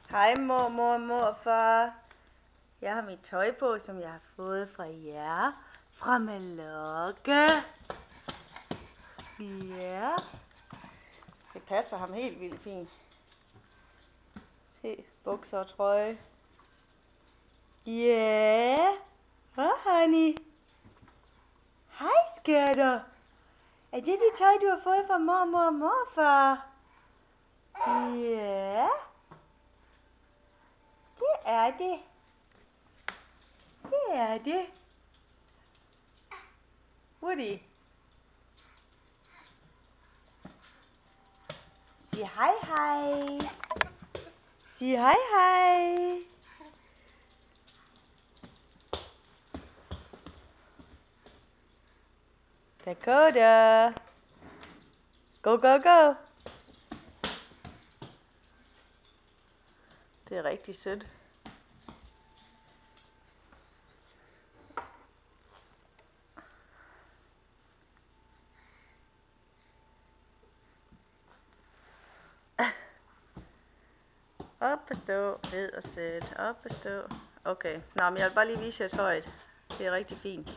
Hej mormor og morfar. Jeg har mit tøj på, som jeg har fået fra jer. Fra Mallorca. Ja. Det passer ham helt vildt fint. Se, bukser og trøje. Ja. Hej, honey. Hej, skatter. Er det det tøj, du har fået fra mormor og morfar? Ja. Det er det. Det er det. Woody. Sig hej hej. Sig hej hej. Dakota. Go, go, go. Det er rigtig sødt. Op og stå, ned og sæt, op og stå. Okay, nå, men jeg vil bare lige vise jer tøjet. Det er rigtig fint.